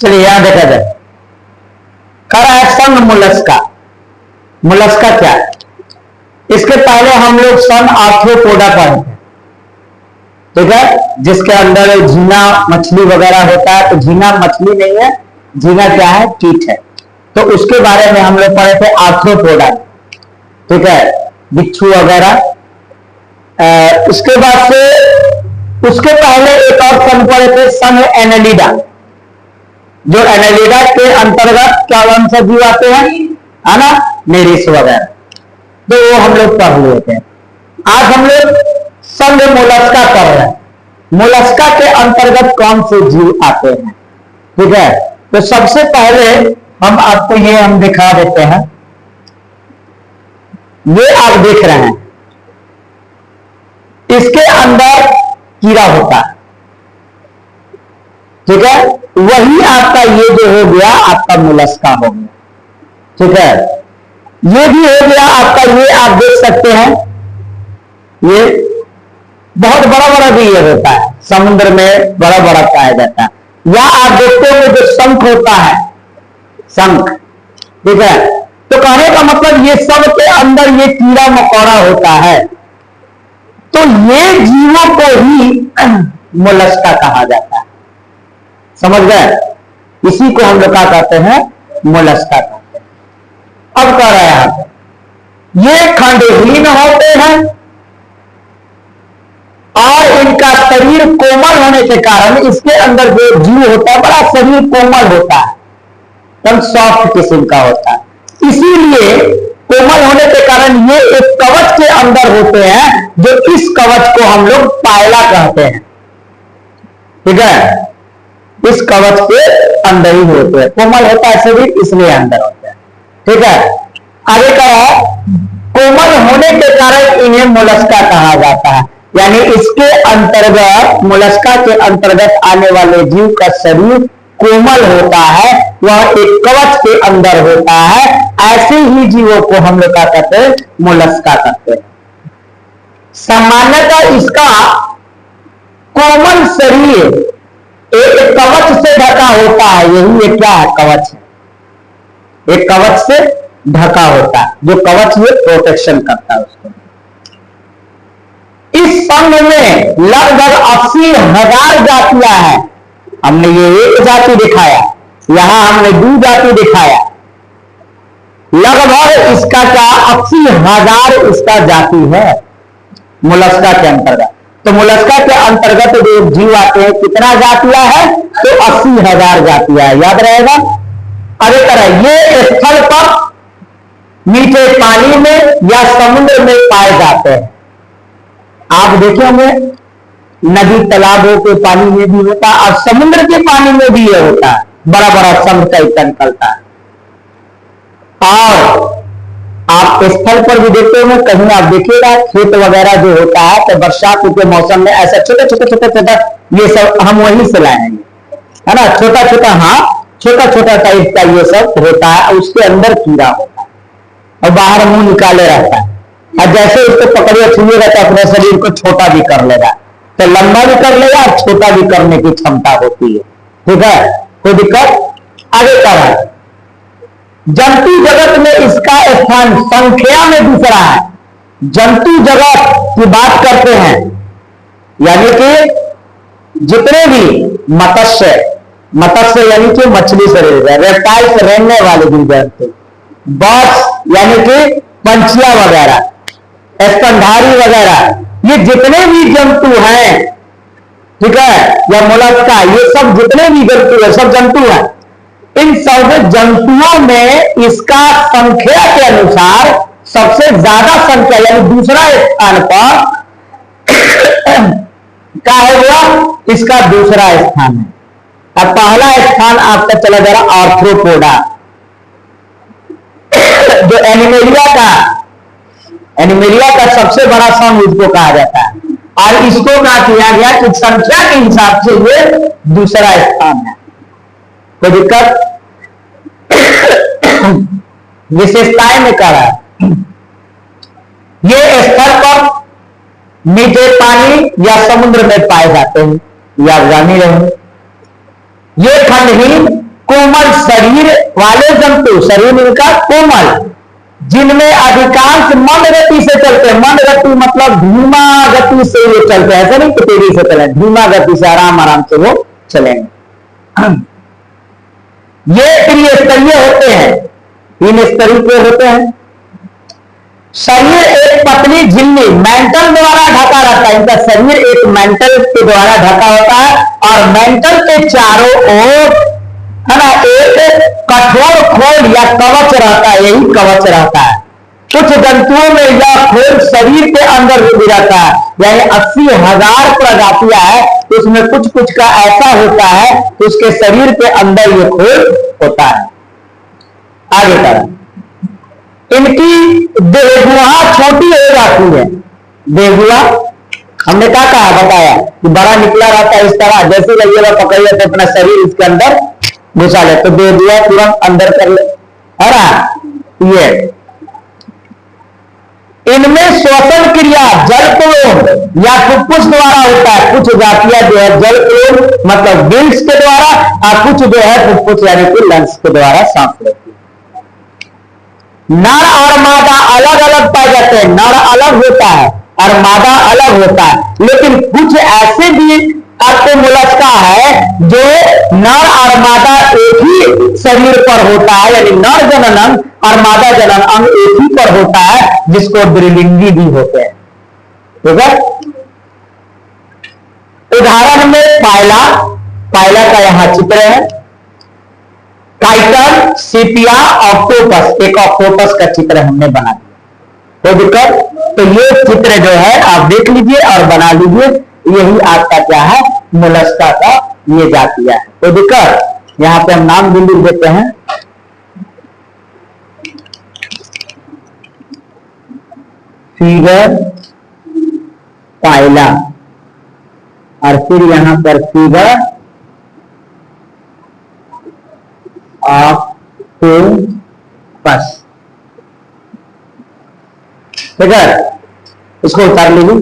चलिए यहां देखा जाए, खड़ा है सन मोलस्का। मोलस्का क्या है? इसके पहले हम लोग सन आर्थ्रोपोडा पढ़े थे, ठीक है, जिसके अंदर झींगा मछली वगैरह होता है। तो झींगा मछली नहीं है, झींगा क्या है? कीट है। तो उसके बारे में हम लोग पढ़े थे आर्थ्रोपोडा, ठीक है, बिच्छू वगैरह। उसके बाद से उसके पहले एक और सन पढ़े थे, सन एनेलिडा। जो एनेलिडा के अंतर्गत क्या कौन सा जीव आते हैं, है ना, नेरिस वगैरह। तो वो हम लोग पढ़ लिए थे। आज हम लोग संघ मोलस्का पढ़ रहे हैं। मोलस्का के अंतर्गत कौन से जीव आते हैं, ठीक है। तो सबसे पहले हम आपको ये हम दिखा देते हैं। ये आप देख रहे हैं, इसके अंदर कीड़ा होता है, ठीक है। वही आपका ये जो हो गया आपका मोलस्का हो गया, ठीक है। ये भी हो गया आपका, ये आप देख सकते हैं, ये बहुत बड़ा बड़ा भी ये होता है, समुद्र में बड़ा बड़ा पाया जाता है। या आप देखते हो जो शंख होता है, शंख, ठीक है। तो कहने का मतलब ये सब के अंदर ये कीड़ा मकोड़ा होता है। तो ये जीवों को ही मोलस्का कहा जाता है, समझ गए। इसी को हम लोग क्या कहते हैं, मोलस्का कहते हैं। अब कह रहे हैं आप, ये खंडहीन होते हैं और इनका शरीर कोमल होने के कारण इसके अंदर जो जीव होता है बड़ा शरीर कोमल होता है, एकदम सॉफ्ट किस्म का होता है। इसीलिए कोमल होने के कारण ये एक कवच के अंदर होते हैं, जो इस कवच को हम लोग पायला कहते हैं, ठीक है। इस कवच के अंदर ही होते हैं, कोमल होता है शरीर, इसलिए अंदर होते हैं, ठीक है। आगे कहा, कोमल होने के कारण इन्हें मोलस्का कहा जाता है। यानी इसके अंतर्गत, मोलस्का के अंतर्गत आने वाले जीव का शरीर कोमल होता है, वह एक कवच के अंदर होता है। ऐसे ही जीवों को हम लोग क्या कहते हैं, मोलस्का कहते हैं। सामान्यतः इसका कोमल शरीर एक कवच से ढका होता है। यही एक क्या है, कवच है, एक कवच से ढका होता है, जो कवच ये प्रोटेक्शन करता है उसको। इस संघ में लगभग 80,000 जातियां हैं। हमने ये एक जाति दिखाया, यहां हमने 2 जाति दिखाया, लगभग इसका क्या 80,000 इसका जाति है मोलस्का के अंतर्गत। तो मोलस्का के अंतर्गत जो जीव आते हैं कितना जातियां है, तो 80,000 जातियां है, याद रहेगा। अरे तरह ये स्थल पर मीठे पानी में या समुद्र में पाए जाते हैं। आप देखेंगे नदी तालाबों के पानी में भी होता है और समुद्र के पानी में भी ये होता है, बड़ा बड़ा समुद्र का इतना निकलता है। और आप स्थल पर भी देखते होंगे, कहीं आप देखिएगा खेत वगैरह जो होता है, तो बरसात के मौसम में ऐसा छोटा छोटा छोटा छोटा ये सब हम वहीं से लाए हैं, है ना, छोटा छोटा, हाँ छोटा छोटा टाइप का ये सब होता है। उसके अंदर कीड़ा होता है और बाहर मुंह निकाले रहता है, और जैसे उसको पकड़िए छुएगा तो अपने शरीर को छोटा भी कर लेगा, तो लंबा भी कर लेगा और छोटा भी करने की क्षमता होती है, ठीक है, कोई दिक्कत। आगे कर रहा है, जंतु जगत में इसका स्थान संख्या में दूसरा है। जंतु जगत की बात करते हैं, यानी कि जितने भी मत्स्य, मत्स्य यानी कि मछली से रिलेटेड, रेप्टाइल से रहने वाले जीव जंतु, बर्ड्स यानी कि पंछियां वगैरह, स्तनधारी वगैरह, ये जितने भी जंतु हैं, ठीक है, या मोलस्का, ये सब जितने भी जंतु है सब जंतु हैं। इन सब जंतुओं में इसका संख्या के अनुसार सबसे ज्यादा संख्या यानी दूसरा स्थान पर क्या है हुआ, इसका दूसरा स्थान है। अब पहला स्थान आपका चला जा रहा आर्थ्रोपोडा, जो एनिमेलिया का सबसे बड़ा संघ इसको कहा जाता है। और इसको क्या किया गया कि संख्या के हिसाब से ये दूसरा स्थान है। कोई दिक्कत, विशेषताएं में कह रहा है, ये स्थल पर मीठे पानी या समुद्र में पाए जाते हैं, या जानी रहे। ये खंडहीन कोमल शरीर वाले जंतु, शरीर इनका कोमल, जिनमें अधिकांश मंद गति से चलते हैं। मंद गति मतलब धीमा गति से ये चलते हैं, ऐसा नहीं कि तेजी से चले, धीमा गति से आराम आराम से वो चलेंगे। ये त्रिस्तरीय होते हैं, 3 स्तरीय के होते हैं। शरीर एक पतली झिल्ली मेंटल द्वारा ढका रहता है, इनका शरीर एक मेंटल के द्वारा ढका होता है, और मेंटल के चारों ओर है ना एक कठोर खोल या कवच रहता है, यही कवच रहता है। कुछ जंतुओं में यह खोल शरीर के अंदर भी रहता है, यानी 80,000 प्रजातियां है, तो उसमें कुछ कुछ का ऐसा होता है कि उसके शरीर के अंदर ये खोल होता है। आगे का इनकी देहगुहा छोटी हो जाती है। देहगुहा हमने क्या कहा, बताया कि बड़ा निकला रहता है इस तरह, जैसे लगिएगा पकड़िए तो अपना शरीर इसके अंदर घुसा ले तो देहगुहा तुरंत अंदर कर ले, है ना। ये इनमें श्वसन क्रिया जलक्लोन या फुफ्फुस द्वारा होता है। कुछ जातियां जो है जलक्लोन मतलब गिल्स के द्वारा, और कुछ जो है फुफ्फुस यानी कि लंग्स के द्वारा सांस लेती है। नर और मादा अलग अलग पाए जाते हैं, नर अलग होता है और मादा अलग होता है, लेकिन कुछ ऐसे भी आपको मोलस्का है जो नर और मादा एक ही शरीर पर होता है, यानी नर जनन अंग और मादा जनन अंग एक ही पर होता है, जिसको द्विलिंगी भी होते हैं। ठीक है, उदाहरण में पायला, पायला का यहां चित्र है, टाइटन, सीपिया, ऑक्टोपस, एक ऑक्टोपस का चित्र हमने बना दिया। कोई दिक्कत? तो ये चित्र जो है आप देख लीजिए और बना लीजिए, यही आपका क्या है, मोलस्का का ये जातियां है। कोई दिक्कत? यहां पे हम नाम भी लिख देते हैं, फिगर पायला, और फिर यहां पर फिगर ऑक्टोपस। ठीक है, इसको उतार लीजिए।